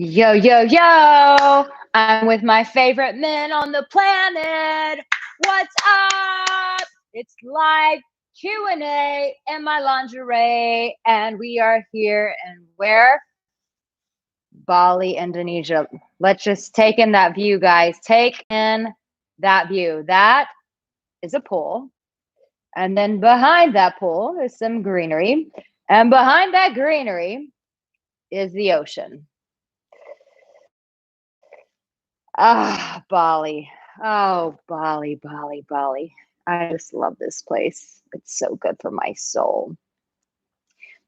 Yo, yo, yo! I'm with my favorite men on the planet. What's up? It's live Q&A in my lingerie, and we are here in where? Bali, Indonesia. Let's just take in that view, guys. Take in that view. That is a pool. And then behind that pool is some greenery. And behind that greenery is the ocean. Ah, Bali. Oh, Bali, Bali, Bali. I just love this place. It's so good for my soul.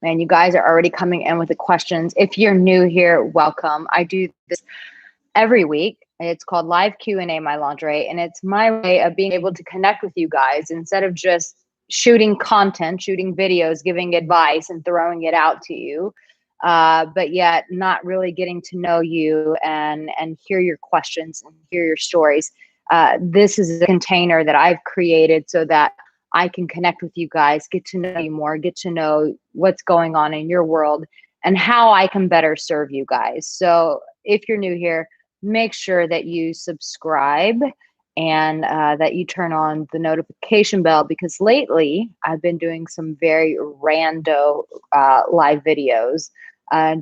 Man, you guys are already coming in with the questions. If you're new here, welcome. I do this every week. It's called Live Q&A My Lingerie, and it's my way of being able to connect with you guys instead of just shooting content, shooting videos, giving advice and throwing it out to you. But yet not really getting to know you and hear your questions and hear your stories. This is a container that I've created so that I can connect with you guys, get to know you more, get to know what's going on in your world and how I can better serve you guys. So if you're new here, make sure that you subscribe and that you turn on the notification bell, because lately I've been doing some very rando live videos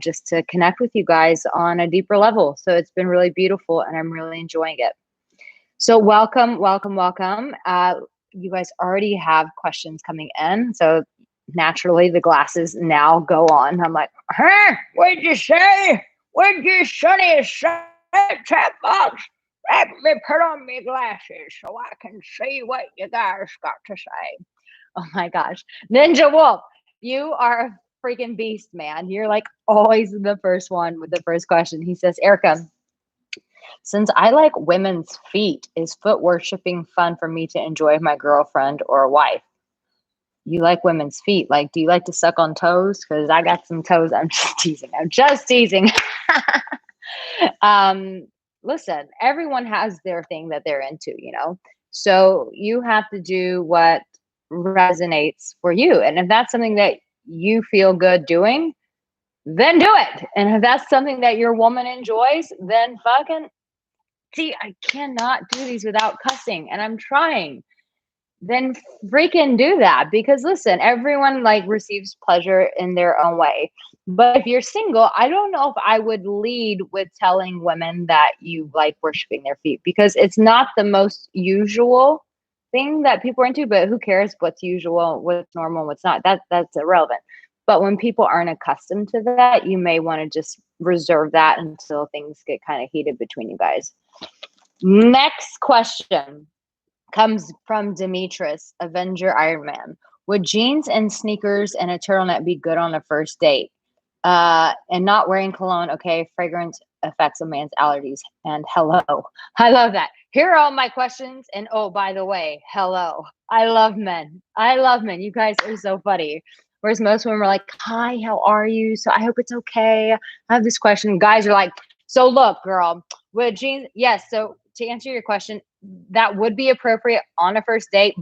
just to connect with you guys on a deeper level. So it's been really beautiful and I'm really enjoying it. So welcome, welcome, welcome. You guys already have questions coming in. So naturally the glasses now go on. I'm like, huh? What'd you say? What'd you Sonny say, chat box? Let me put on my glasses so I can see what you guys got to say. Oh my gosh. Ninja Wolf, you are a freaking beast, man. You're like always the first one with the first question. He says, Arica, since I like women's feet, is foot worshiping fun for me to enjoy with my girlfriend or wife? You like women's feet. Like, do you like to suck on toes? Because I got some toes. I'm just teasing. I'm just teasing. Listen, everyone has their thing that they're into, you know? So you have to do what resonates for you. And if that's something that you feel good doing, then do it. And if that's something that your woman enjoys, then fucking see, I cannot do these without cussing, and I'm trying. Then freaking do that, because listen, everyone like receives pleasure in their own way. But if you're single, I don't know if I would lead with telling women that you like worshiping their feet, because it's not the most usual thing that people are into, but who cares what's usual, what's normal, what's not? That's irrelevant. But when people aren't accustomed to that, you may want to just reserve that until things get kind of heated between you guys. Next question comes from Demetrius, Avenger Iron Man. Would jeans and sneakers and a turtleneck be good on a first date? And not wearing cologne, okay? Fragrance affects a man's allergies. And hello. I love that. Here are all my questions. And oh, by the way, hello. I love men. I love men. You guys are so funny. Whereas most women are like, hi, how are you? So I hope it's okay. I have this question. Guys are like, so look, girl, would jeans? Yes. So to answer your question, that would be appropriate on a first date,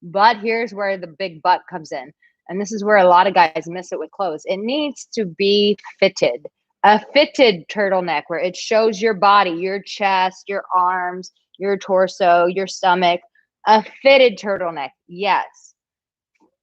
but here's where the big but comes in. And this is where a lot of guys miss it with clothes. It needs to be fitted, a fitted turtleneck where it shows your body, your chest, your arms, your torso, your stomach. A fitted turtleneck, yes.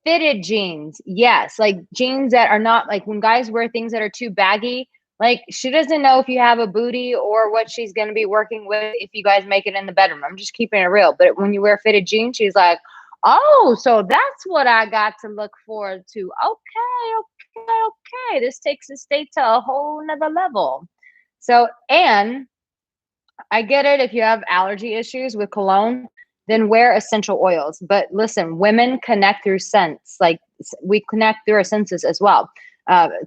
Fitted jeans, yes. Like jeans that are not, like when guys wear things that are too baggy, like she doesn't know if you have a booty or what she's going to be working with if you guys make it in the bedroom. I'm just keeping it real. But when you wear fitted jeans, she's like, oh, so that's what I got to look forward to. Okay. This takes the state to a whole nother level. So, and I get it if you have allergy issues with cologne, then wear essential oils. But listen, women connect through scents. Like we connect through our senses as well,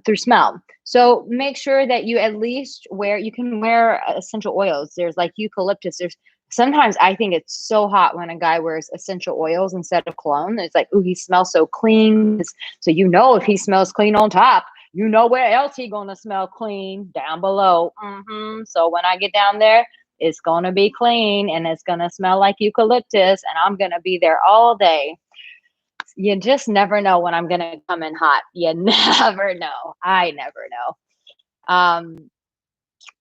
through smell. So make sure that you at least you can wear essential oils. There's like eucalyptus. Sometimes I think it's so hot when a guy wears essential oils instead of cologne. It's like, oh, he smells so clean. So you know if he smells clean on top, you know where else he gonna smell clean down below. So when I get down there, it's gonna be clean and it's gonna smell like eucalyptus, and I'm gonna be there all day. You just never know when I'm gonna come in hot. You never know. I never know.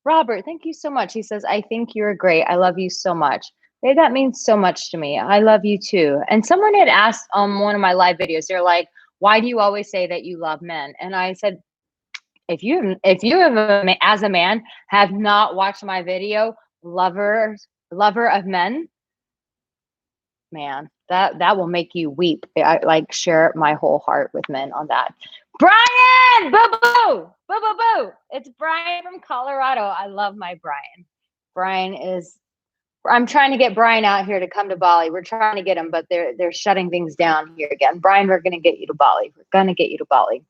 Robert, thank you so much. He says, I think you're great. I love you so much. Hey, that means so much to me. I love you too. And someone had asked on one of my live videos, they're like, why do you always say that you love men? And I said, if you have as a man have not watched my video, lover of men, man, that will make you weep. I like share my whole heart with men on that. Brian, boo boo, boo boo boo. It's Brian from Colorado. I love my Brian. Brian is. I'm trying to get Brian out here to come to Bali. We're trying to get him, but they're shutting things down here again. Brian, we're going to get you to Bali. We're going to get you to Bali.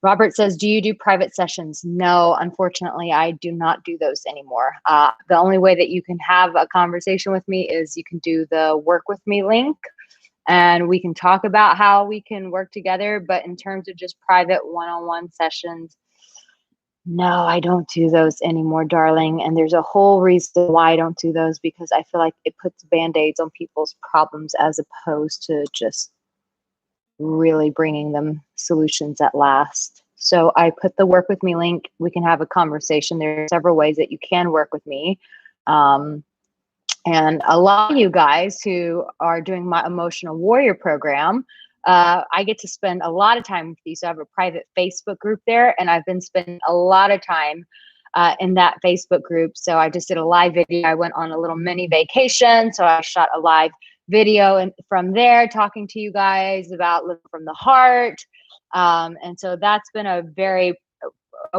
Robert says, do you do private sessions? No, unfortunately, I do not do those anymore. The only way that you can have a conversation with me is you can do the work with me link and we can talk about how we can work together. But in terms of just private one-on-one sessions, no, I don't do those anymore, darling. And there's a whole reason why I don't do those, because I feel like it puts band-aids on people's problems as opposed to just really bringing them solutions at last. So I put the work with me link. We can have a conversation. There are several ways that you can work with me. And a lot of you guys who are doing my emotional warrior program, I get to spend a lot of time with you. So I have a private Facebook group there, and I've been spending a lot of time in that Facebook group. So I just did a live video. I went on a little mini vacation. So I shot a live video and from there talking to you guys about living from the heart. And so that's been a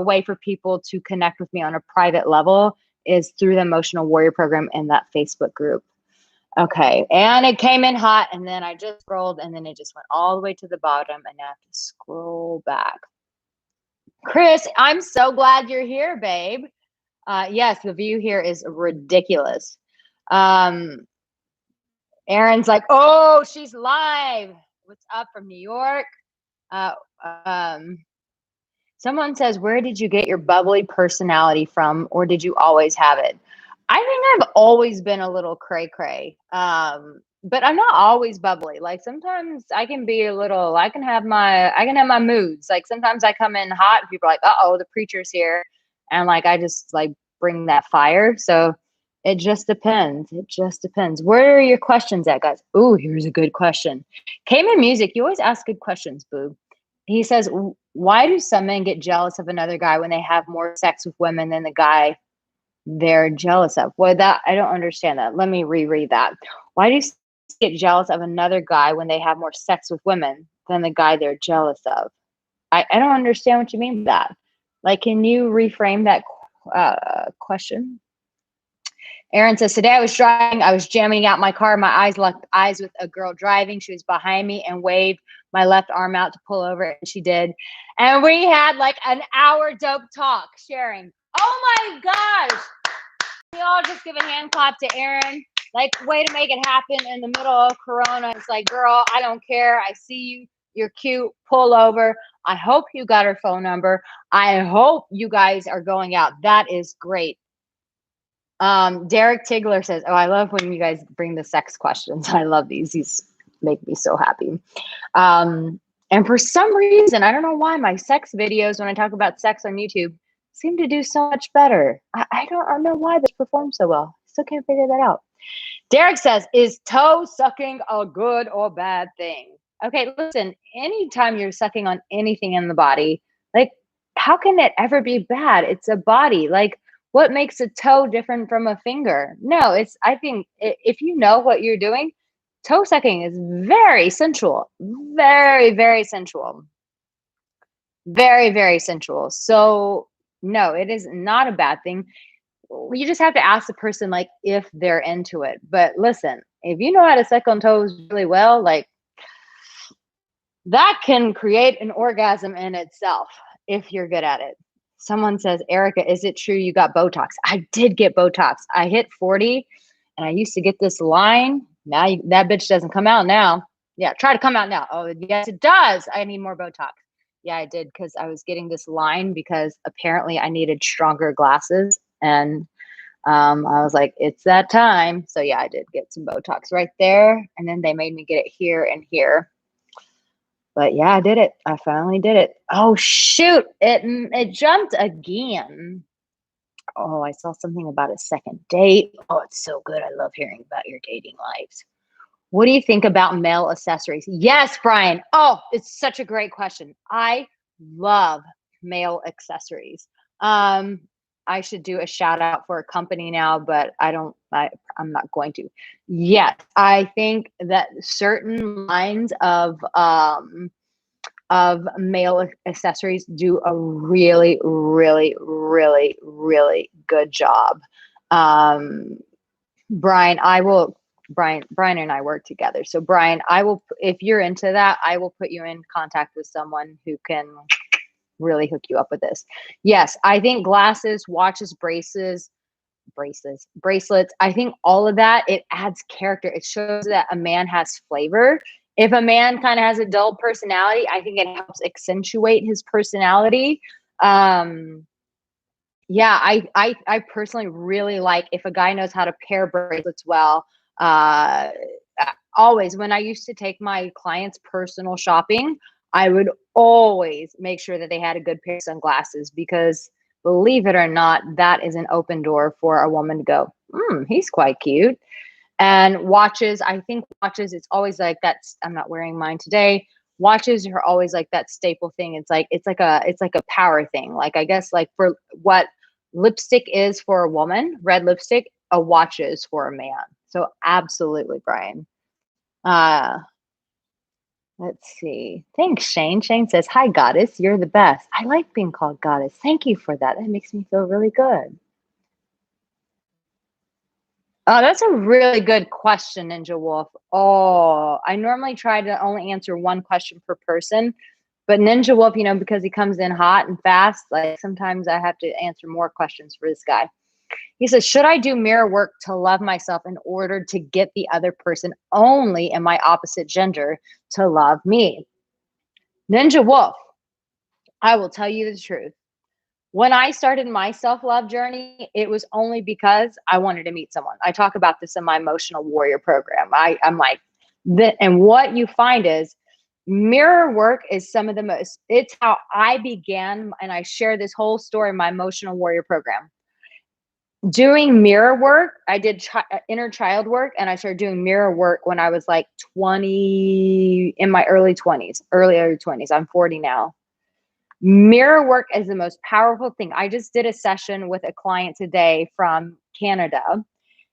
way for people to connect with me on a private level is through the emotional warrior program in that Facebook group. Okay, and it came in hot, and then I just scrolled, and then it just went all the way to the bottom, and I have to scroll back. Chris, I'm so glad you're here, babe. Yes, the view here is ridiculous. Aaron's like, oh, she's live. What's up from New York? Someone says, where did you get your bubbly personality from, or did you always have it? I think I've always been a little cray-cray, but I'm not always bubbly. Like sometimes I can be a little, I can have my moods. Like sometimes I come in hot and people are like, uh-oh, the preacher's here. And like, I just like bring that fire. So it just depends. It just depends. Where are your questions at, guys? Oh, here's a good question. Cayman Music, you always ask good questions, boo. He says, why do some men get jealous of another guy when they have more sex with women than the guy they're jealous of? Well, that I don't understand that. Let me reread that. Why do you get jealous of another guy when they have more sex with women than the guy they're jealous of? I don't understand what you mean by that. Like, can you reframe that question? Aaron says, today I was driving, I was jamming out my car. My eyes locked eyes with a girl driving. She was behind me and waved my left arm out to pull over, and she did. And we had like an hour dope talk sharing. Oh my gosh. We all just give a hand clap to Aaron. Like, way to make it happen in the middle of Corona. It's like, girl, I don't care. I see you. You're cute. Pull over. I hope you got her phone number. I hope you guys are going out. That is great. Derek Tigler says, oh, I love when you guys bring the sex questions. I love these. These make me so happy. And for some reason, I don't know why, my sex videos, when I talk about sex on YouTube, seem to do so much better. I don't know why this performs so well. Still can't figure that out. Derek says, is toe sucking a good or bad thing? Okay, listen, anytime you're sucking on anything in the body, like, how can it ever be bad? It's a body. Like, what makes a toe different from a finger? No, I think if you know what you're doing, toe sucking is very sensual. Very, very sensual. Very, very sensual. So, no, it is not a bad thing. You just have to ask the person, like, if they're into it. But listen, if you know how to suck on toes really well, like, that can create an orgasm in itself if you're good at it. Someone says, Arica, is it true you got Botox? I did get Botox. I hit 40 and I used to get this line. Now that bitch doesn't come out now. Yeah, try to come out now. Oh, yes, it does. I need more Botox. Yeah, I did, because I was getting this line because apparently I needed stronger glasses. And I was like, it's that time. So yeah, I did get some Botox right there. And then they made me get it here and here. But yeah, I did it. I finally did it. Oh shoot, it jumped again. Oh, I saw something about a second date. Oh, it's so good. I love hearing about your dating lives. What do you think about male accessories? Yes, Brian. Oh, it's such a great question. I love male accessories. Um, I should do a shout out for a company now, but I'm not going to. Yes, I think that certain lines of male accessories do a really, really, really, really good job. Um, Brian, I will Brian and I work together. So Brian, if you're into that, I will put you in contact with someone who can really hook you up with this. Yes, I think glasses, watches, bracelets, I think all of that, it adds character. It shows that a man has flavor. If a man kind of has a dull personality, I think it helps accentuate his personality. Um, yeah, I personally really like if a guy knows how to pair bracelets well. Uh, Always when I used to take my clients personal shopping, I would always make sure that they had a good pair of sunglasses because believe it or not, that is an open door for a woman to go, he's quite cute. And watches, I think watches, it's always like that's I'm not wearing mine today. Watches are always like that staple thing. It's like a power thing. Like I guess like for what lipstick is for a woman, red lipstick, a watch is for a man. So absolutely, Brian. Uh let's see. Thanks, Shane. Shane says, "Hi, goddess. You're the best." I like being called goddess. Thank you for that. That makes me feel really good. Oh, that's a really good question, Ninja Wolf. Oh, I normally try to only answer one question per person, but Ninja Wolf, because he comes in hot and fast, like sometimes I have to answer more questions for this guy. He says, "Should I do mirror work to love myself in order to get the other person only in my opposite gender to love me?" Ninja Wolf, I will tell you the truth. When I started my self-love journey, it was only because I wanted to meet someone. I talk about this in my emotional warrior program. I'm like, and what you find is mirror work is some of the most, it's how I began. And I share this whole story in my emotional warrior program. Doing mirror work, I did inner child work, and I started doing mirror work when I was like 20, in my early 20s, early 20s. I'm 40 now. Mirror work is the most powerful thing. I just did a session with a client today from Canada,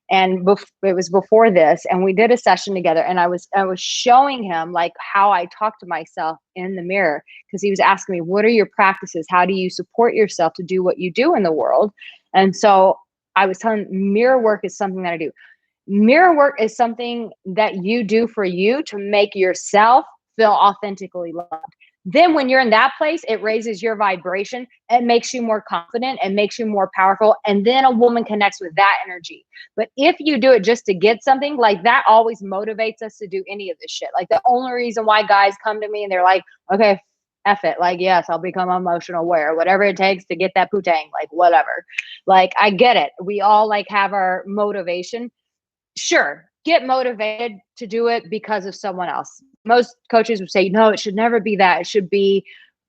and it was before this, and we did a session together, and I was showing him like how I talk to myself in the mirror because he was asking me, "What are your practices? How do you support yourself to do what you do in the world?" And so I was telling him, mirror work is something that I do. Mirror work is something that you do for you to make yourself feel authentically loved. Then when you're in that place, it raises your vibration. It makes you more confident and makes you more powerful. And then a woman connects with that energy. But if you do it just to get something, like that always motivates us to do any of this shit. Like the only reason why guys come to me and they're like, okay, F it. Like, yes, I'll become emotional aware, whatever it takes to get that putang, like whatever. Like, I get it. We all like have our motivation. Sure, get motivated to do it because of someone else. Most coaches would say, no, it should never be that. It should be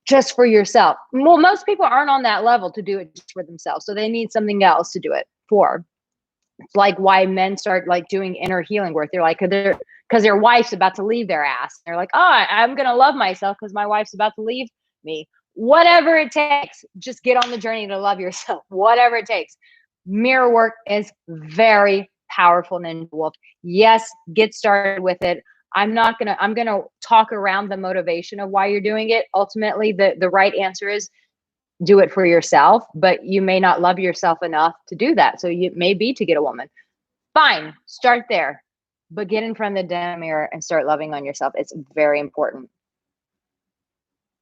just for yourself. Well, most people aren't on that level to do it just for themselves. So they need something else to do it for. It's like why men start like doing inner healing work. They're like, because their wife's about to leave their ass. They're like, oh, I'm going to love myself because my wife's about to leave me. Whatever it takes, just get on the journey to love yourself. Whatever it takes. Mirror work is very powerful, Ninja Wolf. Yes, get started with it. I'm gonna talk around the motivation of why you're doing it. Ultimately, the right answer is do it for yourself, but you may not love yourself enough to do that. So it may be to get a woman. Fine, start there, but get in front of the damn mirror and start loving on yourself. It's very important.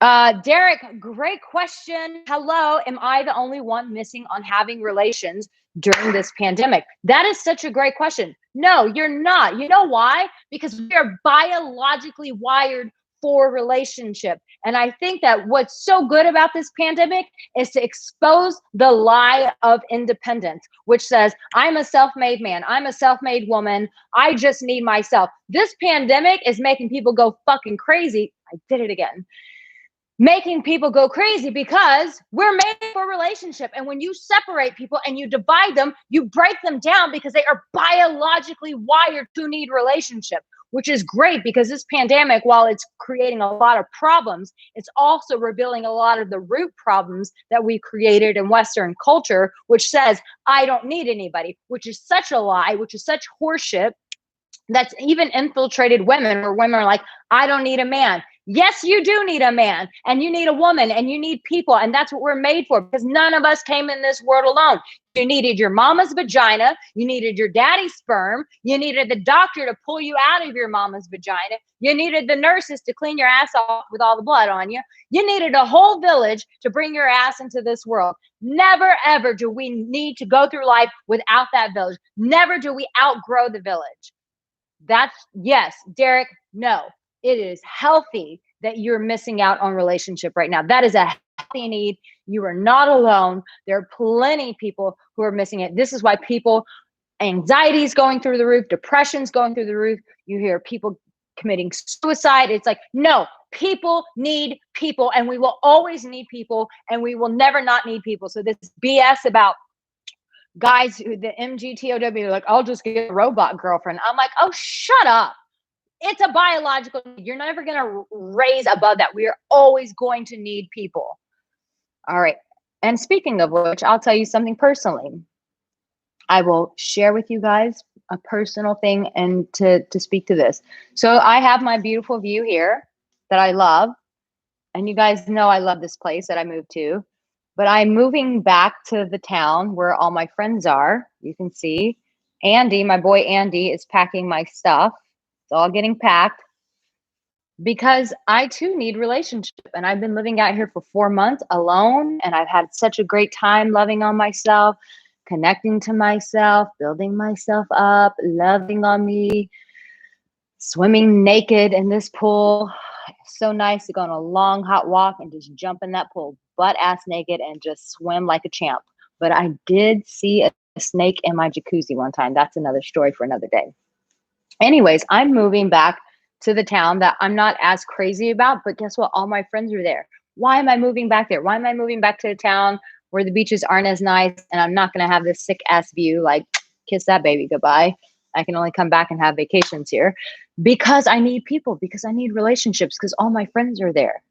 Derek, great question. Hello. Am I the only one missing on having relations during this pandemic? That is such a great question. No, you're not. You know why? Because we are biologically wired for relationship. And I think that what's so good about this pandemic is to expose the lie of independence, which says, I'm a self-made man. I'm a self-made woman. I just need myself. This pandemic is making people go fucking crazy. I did it again. making people go crazy because we're made for relationship. And when you separate people and you divide them, you break them down because they are biologically wired to need relationship, which is great because this pandemic, while it's creating a lot of problems, it's also revealing a lot of the root problems that we created in Western culture, which says, I don't need anybody, which is such a lie, which is such horseshit. That's even infiltrated women, where women are like, I don't need a man. Yes, you do need a man, and you need a woman, and you need people. And that's what we're made for, because none of us came in this world alone. You needed your mama's vagina. You needed your daddy's sperm. You needed the doctor to pull you out of your mama's vagina. You needed the nurses to clean your ass off with all the blood on you. You needed a whole village to bring your ass into this world. Never, ever do we need to go through life without that village. Never do we outgrow the village. That's, yes, Derek, no, it is healthy that you're missing out on relationship right now. That is a healthy need. You are not alone. There are plenty of people who are missing it. This is why anxiety is going through the roof, depression's going through the roof. You hear people committing suicide. It's like, no, people need people, and we will always need people, and we will never not need people. So this BS about guys who the MGTOW are like, I'll just get a robot girlfriend. I'm like, oh, shut up. It's a biological need. You're never going to raise above that. We are always going to need people. All right. And speaking of which, I'll tell you something personally. I will share with you guys a personal thing and to speak to this. So I have my beautiful view here that I love. And you guys know I love this place that I moved to. But I'm moving back to the town where all my friends are. You can see Andy, my boy Andy, is packing my stuff. It's all getting packed because I too need relationship. And I've been living out here for 4 months alone. And I've had such a great time loving on myself, connecting to myself, building myself up, loving on me, swimming naked in this pool. So nice to go on a long hot walk and just jump in that pool butt ass naked and just swim like a champ. But I did see a snake in my jacuzzi one time. That's another story for another day. Anyways, I'm moving back to the town that I'm not as crazy about, but guess what? All my friends are there. Why am I moving back there? Why am I moving back to a town where the beaches aren't as nice and I'm not going to have this sick ass view? Like, kiss that baby goodbye. I can only come back and have vacations here because I need people, because I need relationships, because all my friends are there.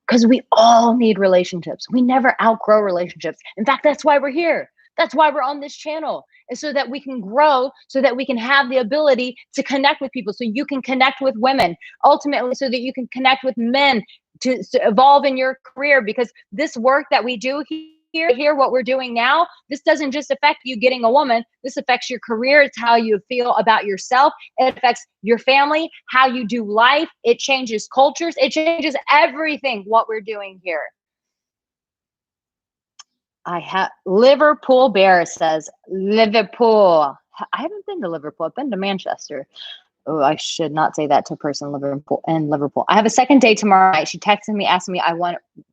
Because we all need relationships. We never outgrow relationships. In fact, that's why we're here. That's why we're on this channel. And so that we can grow, so that we can have the ability to connect with people. So you can connect with women, ultimately, so that you can connect with men to evolve in your career. Because this work that we do here, what we're doing now, this doesn't just affect you getting a woman. This affects your career. It's how you feel about yourself. It affects your family, how you do life. It changes cultures. It changes everything, what we're doing here. I have Liverpool Bear says Liverpool. I haven't been to Liverpool. I've been to Manchester. Oh, I should not say that to a person in Liverpool. I have a second date tomorrow night. She texted me, asking me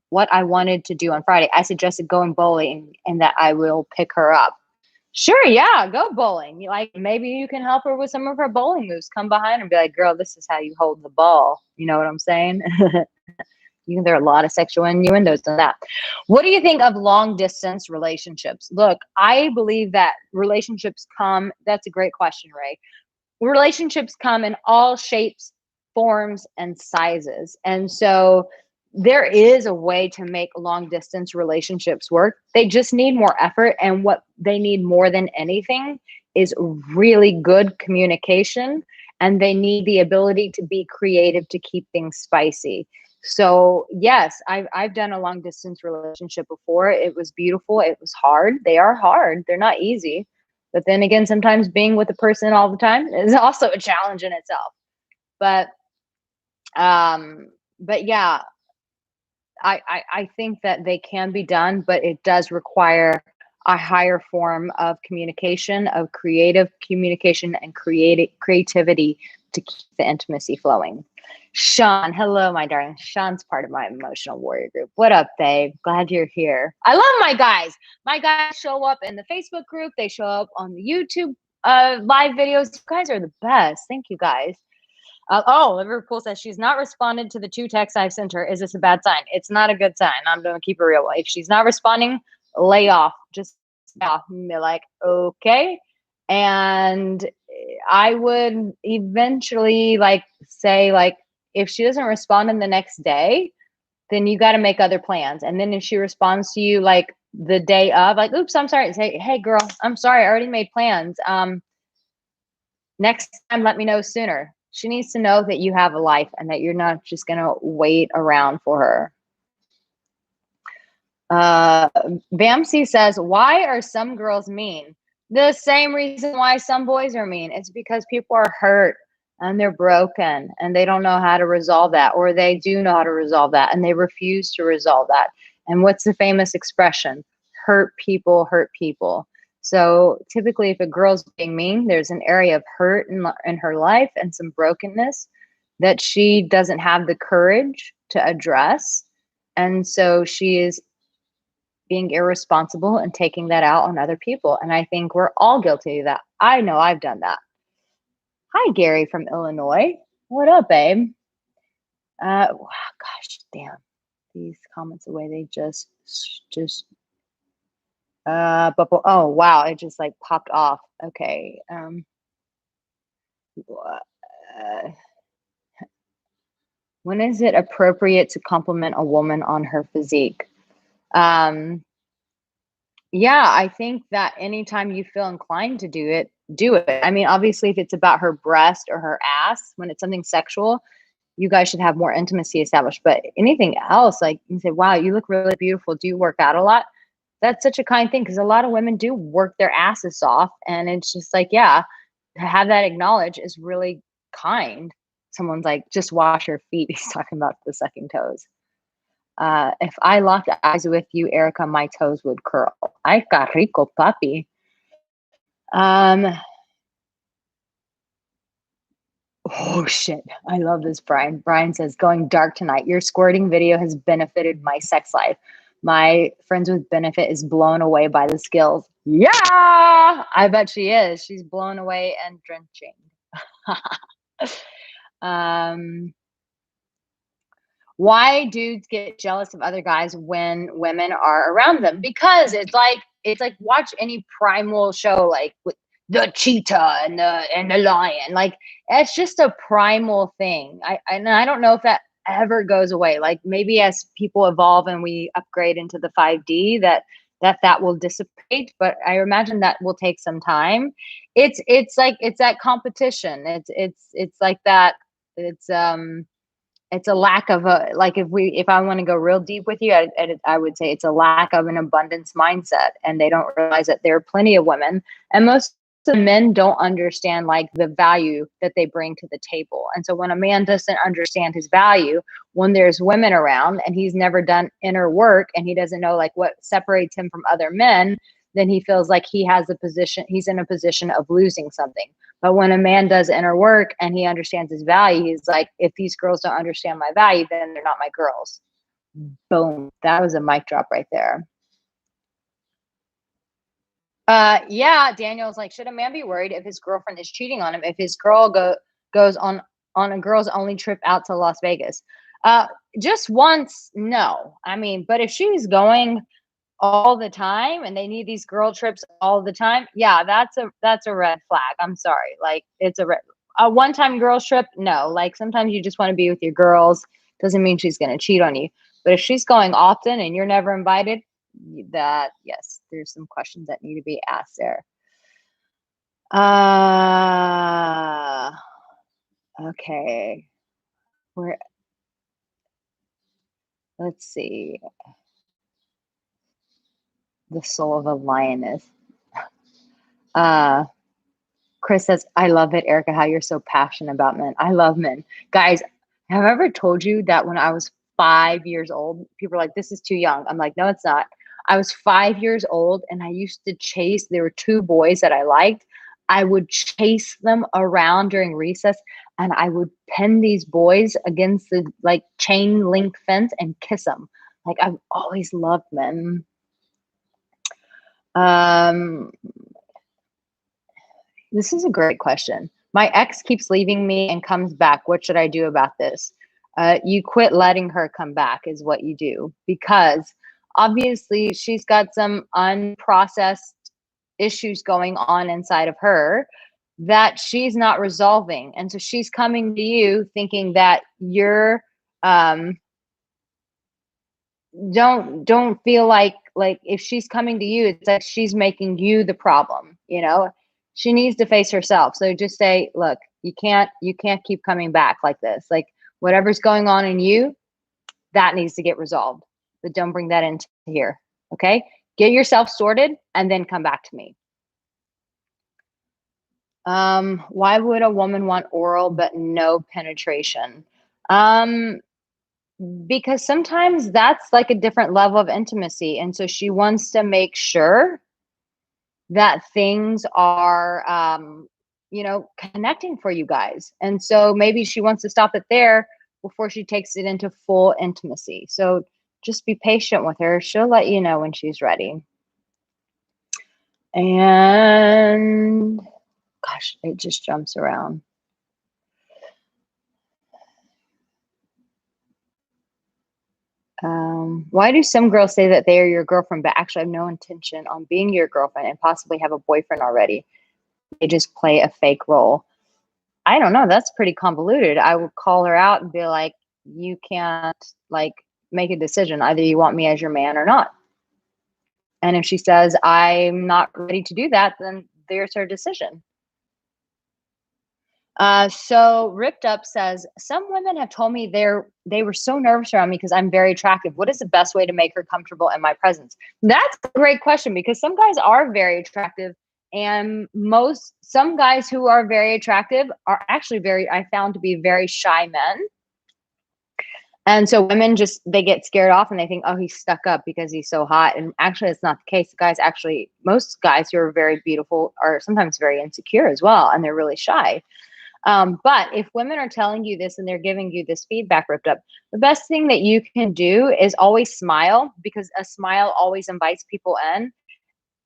what I wanted to do on Friday. I suggested going bowling and that I will pick her up. Sure, yeah, go bowling. Like, maybe you can help her with some of her bowling moves. Come behind her and be like, girl, this is how you hold the ball. You know what I'm saying? There are a lot of sexual innuendos in that. What do you think of long distance relationships? Look, I believe that relationships come, that's a great question, Ray. Relationships come in all shapes, forms, and sizes. And so there is a way to make long distance relationships work. They just need more effort. And what they need more than anything is really good communication. And they need the ability to be creative to keep things spicy. So yes, I've done a long distance relationship before. It was beautiful. It was hard. They are hard. They're not easy. But then again, sometimes being with a person all the time is also a challenge in itself. But yeah, I think that they can be done, but it does require a higher form of communication, of creative communication and creativity to keep the intimacy flowing. Sean, hello, my darling. Sean's part of my emotional warrior group. What up, babe? Glad you're here. I love my guys. My guys show up in the Facebook group. They show up on the YouTube live videos. You guys are the best. Thank you, guys. Liverpool says she's not responded to the 2 texts I've sent her. Is this a bad sign? It's not a good sign. I'm going to keep it real. If she's not responding, lay off. Just lay off and be like, okay. And I would eventually like say like, if she doesn't respond in the next day, then you got to make other plans. And then if she responds to you like the day of, like, oops, I'm sorry. Say, hey girl, I'm sorry. I already made plans. Next time, let me know sooner. She needs to know that you have a life and that you're not just going to wait around for her. Bamsi says, why are some girls mean? The same reason why some boys are mean. It's because people are hurt and they're broken and they don't know how to resolve that, or they do know how to resolve that and they refuse to resolve that. And what's the famous expression? Hurt people hurt people. So typically if a girl's being mean, there's an area of hurt in her life and some brokenness that she doesn't have the courage to address. And so she is being irresponsible and taking that out on other people. And I think we're all guilty of that. I know I've done that. Hi, Gary from Illinois. What up, babe? Gosh, damn. These comments away, they just oh wow, it just like popped off. Okay. When is it appropriate to compliment a woman on her physique? Yeah, I think that anytime you feel inclined to do it, do it. I mean, obviously, if it's about her breast or her ass, when it's something sexual, you guys should have more intimacy established. But anything else, like you say, wow, you look really beautiful. Do you work out a lot? That's such a kind thing because a lot of women do work their asses off. And it's just like, yeah, to have that acknowledged is really kind. Someone's like, just wash your feet. He's talking about the sucking toes. If I locked eyes with you, Arica, my toes would curl. Ay, qué rico, papi. Oh shit. I love this, Brian. Brian says, going dark tonight. Your squirting video has benefited my sex life. My friends with benefit is blown away by the skills. Yeah, I bet she is. She's blown away and drenching. Why dudes get jealous of other guys when women are around them? Because it's like watch any primal show like with the cheetah and the lion. Like it's just a primal thing. I don't know if that ever goes away. Like maybe as people evolve and we upgrade into the 5D that will dissipate, but I imagine that will take some time. It's like it's that competition. It's like that. It's a lack of a like if I want to go real deep with you, I would say it's a lack of an abundance mindset, and they don't realize that there are plenty of women, and most of the men don't understand like the value that they bring to the table. And so when a man doesn't understand his value, when there's women around and he's never done inner work and he doesn't know like what separates him from other men, then he feels like he's in a position of losing something. But when a man does inner work and he understands his value, he's like, if these girls don't understand my value, then they're not my girls. Boom. That was a mic drop right there. Yeah, Daniel's like, should a man be worried if his girlfriend is cheating on him if his girl goes on a girls only trip out to Las Vegas? Just once, no. I mean, but if she's going all the time and they need these girl trips all the time, yeah, that's a red flag. I'm sorry. Like it's a one-time girls trip, no. Like sometimes you just want to be with your girls. Doesn't mean she's going to cheat on you. But if she's going often and you're never invited, that yes, there's some questions that need to be asked there. Okay. Let's see. The soul of a lioness. Chris says, I love it, Arica, how you're so passionate about men. I love men. Guys, have I ever told you that when I was 5 years old, people are like, this is too young. I'm like, no, it's not. I was 5 years old and I used to chase, there were 2 boys that I liked. I would chase them around during recess and I would pin these boys against the like chain link fence and kiss them. Like I've always loved men. This is a great question. My ex keeps leaving me and comes back. What should I do about this? You quit letting her come back, is what you do, because obviously she's got some unprocessed issues going on inside of her that she's not resolving. And so she's coming to you thinking that you're, um, don't feel like if she's coming to you, it's like she's making you the problem, you know. She needs to face herself. So just say, look, you can't keep coming back like this. Like, whatever's going on in you, that needs to get resolved, but don't bring that into here. Okay, get yourself sorted and then come back to me. Why would a woman want oral but no penetration? um because sometimes that's like a different level of intimacy, and so she wants to make sure that things are, connecting for you guys. And so maybe she wants to stop it there before she takes it into full intimacy. So just be patient with her. She'll let you know when she's ready. And gosh, it just jumps around. Why do some girls say that they are your girlfriend, but actually have no intention on being your girlfriend and possibly have a boyfriend already? They just play a fake role. I don't know. That's pretty convoluted. I would call her out and be like, you can't like make a decision. Either you want me as your man or not. And if she says, I'm not ready to do that, then there's her decision. So Ripped Up says, some women have told me they were so nervous around me because I'm very attractive. What is the best way to make her comfortable in my presence? That's a great question, because some guys are very attractive, and some guys who are very attractive are actually I found to be very shy men. And so women they get scared off and they think, oh, he's stuck up because he's so hot. And actually, it's not the case. Most guys who are very beautiful are sometimes very insecure as well, and they're really shy. But if women are telling you this and they're giving you this feedback, Ripped Up, the best thing that you can do is always smile, because a smile always invites people in.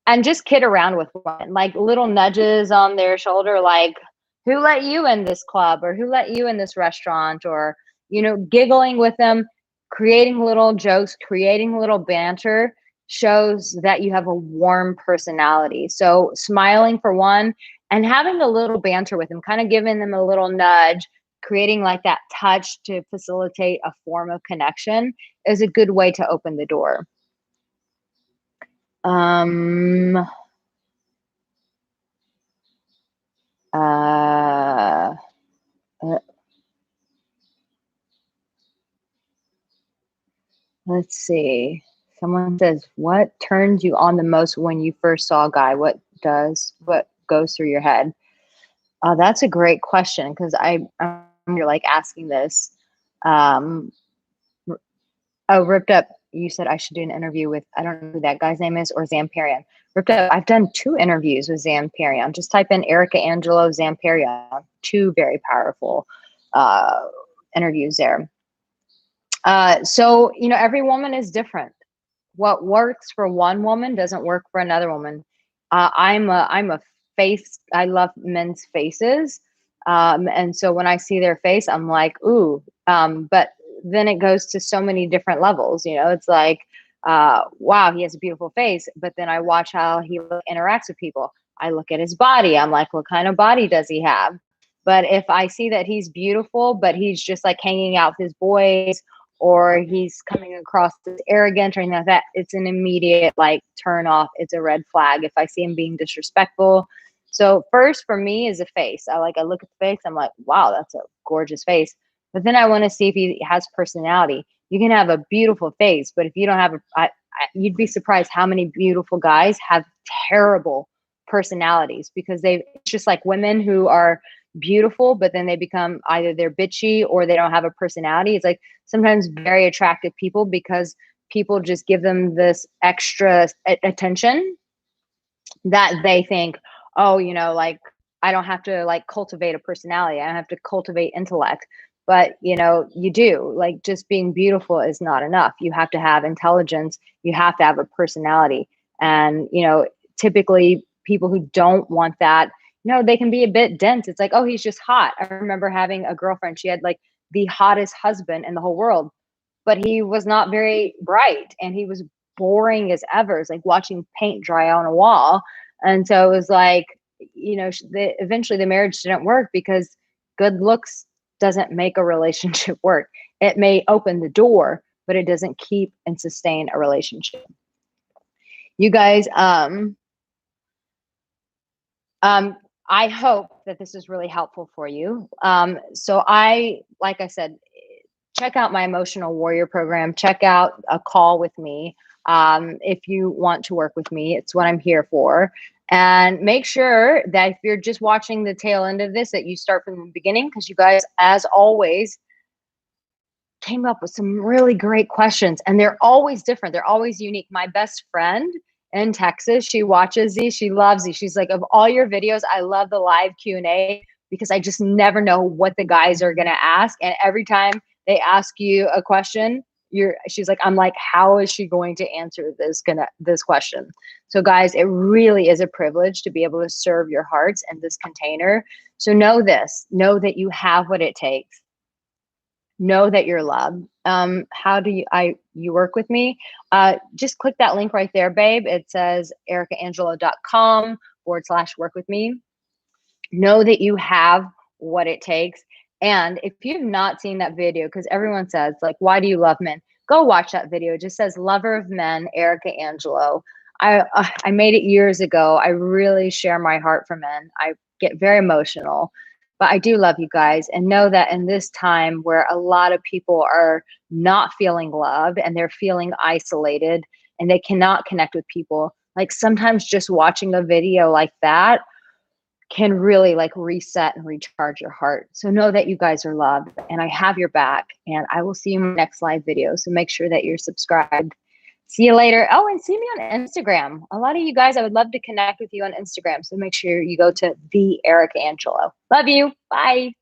And just kid around with women, like little nudges on their shoulder, like, who let you in this club, or who let you in this restaurant, or, giggling with them, creating little jokes, creating little banter shows that you have a warm personality. So smiling for one, and having a little banter with them, kind of giving them a little nudge, creating like that touch to facilitate a form of connection is a good way to open the door. Um, uh, uh, let's see. Someone says, what turns you on the most when you first saw a guy? What goes through your head? That's a great question, because you're like asking this. Um, Ripped Up, you said I should do an interview with, I don't know who that guy's name is, or Zamparian. Ripped Up, I've done 2 interviews with Zamparian. Just type in Arica, Angelo, Zamparian. 2 very powerful interviews there. So, every woman is different. What works for one woman doesn't work for another woman. I'm a face. I love men's faces. And so when I see their face, I'm like, ooh, but then it goes to so many different levels. It's like, wow, he has a beautiful face. But then I watch how he interacts with people. I look at his body. I'm like, what kind of body does he have? But if I see that he's beautiful, but he's just like hanging out with his boys, or he's coming across as arrogant or anything like that, it's an immediate like turn off. It's a red flag if I see him being disrespectful. So first for me is a face. I look at the face, I'm like, wow, that's a gorgeous face. But then I want to see if he has personality. You can have a beautiful face, but if you don't have you'd be surprised how many beautiful guys have terrible personalities, because it's just like women who are beautiful, but then they become either they're bitchy or they don't have a personality. It's like sometimes very attractive people, because people just give them this extra attention that they think, oh, like, I don't have to like cultivate a personality. I don't have to cultivate intellect. But, you do. Like, just being beautiful is not enough. You have to have intelligence. You have to have a personality. And, typically people who don't want that, No, they can be a bit dense. It's like, oh, he's just hot. I remember having a girlfriend. She had like the hottest husband in the whole world, but he was not very bright and he was boring as ever. It's like watching paint dry on a wall. And so it was like, eventually the marriage didn't work because good looks doesn't make a relationship work. It may open the door, but it doesn't keep and sustain a relationship. You guys, I hope that this is really helpful for you. So like I said, check out my emotional warrior program. Check out a call with me. If you want to work with me, it's what I'm here for. And make sure that if you're just watching the tail end of this, that you start from the beginning, because you guys, as always, came up with some really great questions, and they're always different. They're always unique. My best friend in Texas, she watches these. She loves these. She's like, of all your videos, I love the live Q&A because I just never know what the guys are going to ask. And every time they ask you a question, she's like, I'm like, how is she going to answer this question? So guys, it really is a privilege to be able to serve your hearts in this container. So know that you have what it takes. Know that you're loved. How do you work with me? Just click that link right there, babe. It says aricaangelo.com/work with me. Know that you have what it takes. And if you've not seen that video, because everyone says, like, why do you love men? Go watch that video. It just says lover of men, Arica Angelo. I made it years ago. I really share my heart for men. I get very emotional. But I do love you guys, and know that in this time where a lot of people are not feeling loved and they're feeling isolated and they cannot connect with people, like sometimes just watching a video like that can really like reset and recharge your heart. So know that you guys are loved and I have your back, and I will see you in my next live video. So make sure that you're subscribed. See you later. Oh, and see me on Instagram. A lot of you guys, I would love to connect with you on Instagram. So make sure you go to the Arica Angelo. Love you. Bye.